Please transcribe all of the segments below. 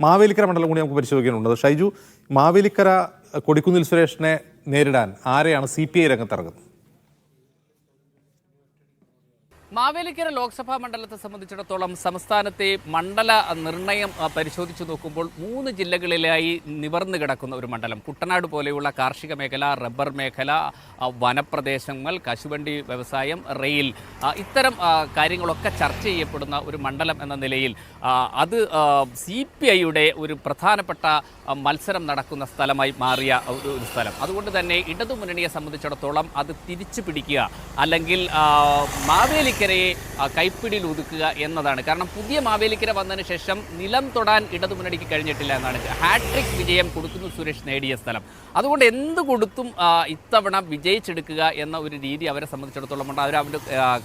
മാവേലിക്കര മണ്ഡലം കൂടി നമുക്ക് പരിശോധിക്കാനുണ്ട്. ഷൈജു, മാവേലിക്കര കൊടിക്കുന്നിൽ സുരേഷിനെ നേരിടാൻ ആരെയാണ് CPI രംഗത്തിറങ്ങുന്നത്? മാവേലിക്കര ലോക്സഭാ മണ്ഡലത്തെ സംബന്ധിച്ചിടത്തോളം സംസ്ഥാനത്തെ മണ്ഡല നിർണയം പരിശോധിച്ചു നോക്കുമ്പോൾ 3 ജില്ലകളിലായി നിവർന്നു കിടക്കുന്ന ഒരു മണ്ഡലം. കുട്ടനാട് പോലെയുള്ള കാർഷിക മേഖല, റബ്ബർ മേഖല, വനപ്രദേശങ്ങൾ, കശുവണ്ടി വ്യവസായം, റെയിൽ, ഇത്തരം കാര്യങ്ങളൊക്കെ ചർച്ച ചെയ്യപ്പെടുന്ന ഒരു മണ്ഡലം എന്ന നിലയിൽ അത് CPIയുടെ ഒരു പ്രധാനപ്പെട്ട മത്സരം നടക്കുന്ന സ്ഥലമായി മാറിയ ഒരു സ്ഥലം. അതുകൊണ്ട് തന്നെ ഇടതുമുന്നണിയെ സംബന്ധിച്ചിടത്തോളം അത് തിരിച്ചു പിടിക്കുക, അല്ലെങ്കിൽ മാവേലിക്കരയെ കൈപ്പിടിയിൽ ഒതുക്കുക എന്നതാണ്. കാരണം പുതിയ മാവേലിക്കര വന്നതിന് ശേഷം നിലം തൊടാൻ ഇടതുമുന്നണിക്ക് കഴിഞ്ഞിട്ടില്ല എന്നാണ്. ഹാട്രിക് വിജയം കൊടുക്കുന്നു സുരേഷ് നേടിയ സ്ഥലം. അതുകൊണ്ട് എന്ത് കൊടുത്തും ഇത്തവണ വിജയിച്ചെടുക്കുക എന്ന ഒരു രീതി അവരെ സംബന്ധിച്ചിടത്തോളം ഉണ്ട്. അവർ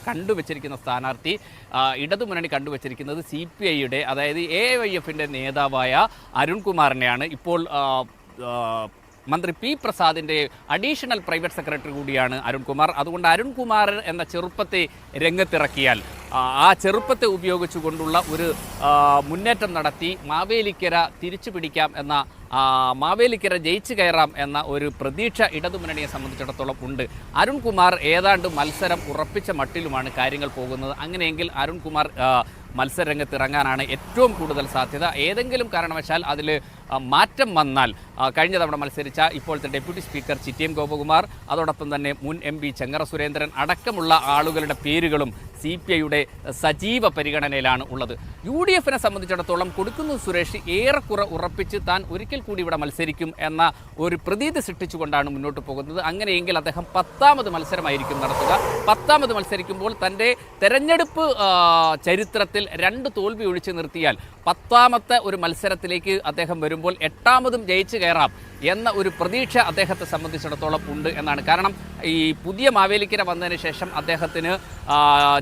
കണ്ടുവച്ചിരിക്കുന്ന സ്ഥാനാർത്ഥി, ഇടതുമുന്നണി കണ്ടുവച്ചിരിക്കുന്നത് CPIയുടെ, അതായത് AIYFന്റെ നേതാവായ അരുൺകുമാറിനെയാണ്. ഇപ്പോൾ മന്ത്രി P. പ്രസാദിൻ്റെ അഡീഷണൽ പ്രൈവറ്റ് സെക്രട്ടറി കൂടിയാണ് അരുൺകുമാർ. അതുകൊണ്ട് അരുൺകുമാർ എന്ന ചെറുപ്പത്തെ രംഗത്തിറക്കിയാൽ ആ ചെറുപ്പത്തെ ഉപയോഗിച്ചുകൊണ്ടുള്ള ഒരു മുന്നേറ്റം നടത്തി മാവേലിക്കര തിരിച്ചു പിടിക്കാം എന്ന, മാവേലിക്കര ജയിച്ചു കയറാം എന്ന ഒരു പ്രതീക്ഷ ഇടതുമുന്നണിയെ സംബന്ധിച്ചിടത്തോളം ഉണ്ട്. അരുൺകുമാർ ഏതാണ്ട് മത്സരം ഉറപ്പിച്ച മട്ടിലുമാണ് കാര്യങ്ങൾ പോകുന്നത്. അങ്ങനെയെങ്കിൽ അരുൺകുമാർ മത്സരരംഗത്തിറങ്ങാനാണ് ഏറ്റവും കൂടുതൽ സാധ്യത. ഏതെങ്കിലും കാരണവശാൽ അതിൽ മാറ്റം വന്നാൽ കഴിഞ്ഞ തവണ മത്സരിച്ച ഇപ്പോഴത്തെ ഡെപ്യൂട്ടി സ്പീക്കർ ചിറ്റിയം ഗോപകുമാർ, അതോടൊപ്പം തന്നെ മുൻ MP ചെങ്ങറ സുരേന്ദ്രൻ അടക്കമുള്ള ആളുകളുടെ പേരുകളും CPIയുടെ സജീവ പരിഗണനയിലാണ് ഉള്ളത്. UDFനെ സംബന്ധിച്ചിടത്തോളം കൊടുക്കുന്നു സുരേഷ് ഏറെക്കുറെ ഉറപ്പിച്ച് താൻ ഒരിക്കൽ കൂടി ഇവിടെ മത്സരിക്കും എന്ന ഒരു പ്രതീതി സൃഷ്ടിച്ചുകൊണ്ടാണ് മുന്നോട്ട് പോകുന്നത്. അങ്ങനെയെങ്കിൽ അദ്ദേഹം 10ാമത് മത്സരമായിരിക്കും നടത്തുക. 10ാമത് മത്സരിക്കുമ്പോൾ തൻ്റെ തെരഞ്ഞെടുപ്പ് ചരിത്രത്തിൽ 2 തോൽവി ഒഴിച്ചു നിർത്തിയാൽ 10ാമത്തെ ഒരു മത്സരത്തിലേക്ക് അദ്ദേഹം വരുമ്പോൾ 8ാമതും ജയിച്ചു കയറാം എന്ന ഒരു പ്രതീക്ഷ അദ്ദേഹത്തെ സംബന്ധിച്ചിടത്തോളം ഉണ്ട് എന്നാണ്. കാരണം ഈ പുതിയ മാവേലിക്കര വന്നതിന് ശേഷം അദ്ദേഹത്തിന്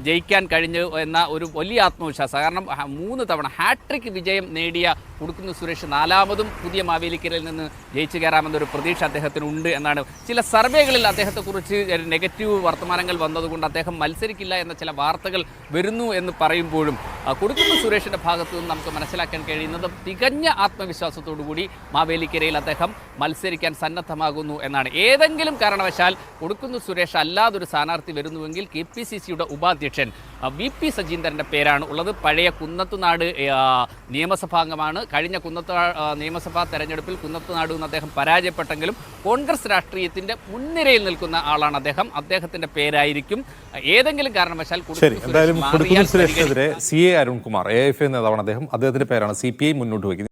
ജയിക്കാൻ കഴിഞ്ഞു എന്ന ഒരു വലിയ ആത്മവിശ്വാസം. കാരണം 3 തവണ ഹാട്രിക് വിജയം നേടിയ കൊടുക്കുന്നു സുരേഷ് 4ാമതും പുതിയ മാവേലിക്കരയിൽ നിന്ന് ജയിച്ചു കയറാമെന്നൊരു പ്രതീക്ഷ അദ്ദേഹത്തിനുണ്ട് എന്നാണ്. ചില സർവേകളിൽ അദ്ദേഹത്തെക്കുറിച്ച് നെഗറ്റീവ് വർത്തമാനങ്ങൾ വന്നതുകൊണ്ട് അദ്ദേഹം മത്സരിക്കില്ല എന്ന ചില വാർത്തകൾ വരുന്നു എന്ന് പറയുമ്പോഴും കൊടുക്കുന്നു സുരേഷിൻ്റെ ഭാഗത്തു നിന്ന് നമുക്ക് മനസ്സിലാക്കാൻ കഴിയുന്നത് തികഞ്ഞ ആത്മവിശ്വാസത്തോടു കൂടി മാവേലിക്കരയിൽ അദ്ദേഹം മത്സരിക്കാൻ സന്നദ്ധമാകുന്നു എന്നാണ്. ഏതെങ്കിലും കാരണവശാൽ കൊടുക്കുന്നു സുരേഷ് അല്ലാതൊരു സ്ഥാനാർത്ഥി വരുന്നുവെങ്കിൽ KPCCയുടെ ഉപാധ്യക്ഷൻ VP സജീന്ദ്രൻ്റെ പേരാണ് ഉള്ളത്. പഴയ കുന്നത്തുനാട് നിയമസഭാംഗമാണ്. കഴിഞ്ഞ നിയമസഭാ തെരഞ്ഞെടുപ്പിൽ കുന്നത്തുനാട് എന്ന് അദ്ദേഹം പരാജയപ്പെട്ടെങ്കിലും കോൺഗ്രസ് രാഷ്ട്രീയത്തിൻ്റെ മുൻനിരയിൽ നിൽക്കുന്ന ആളാണ് അദ്ദേഹം. അദ്ദേഹത്തിൻ്റെ പേരായിരിക്കും ഏതെങ്കിലും കാരണവശാൽ സുരേഷിനെതിരെ CA അരുൺകുമാർ, AIFA നേതാവാണ് അദ്ദേഹം. അദ്ദേഹത്തിൻ്റെ പേരാണ് CPI മുന്നോട്ട് വയ്ക്കുന്നത്.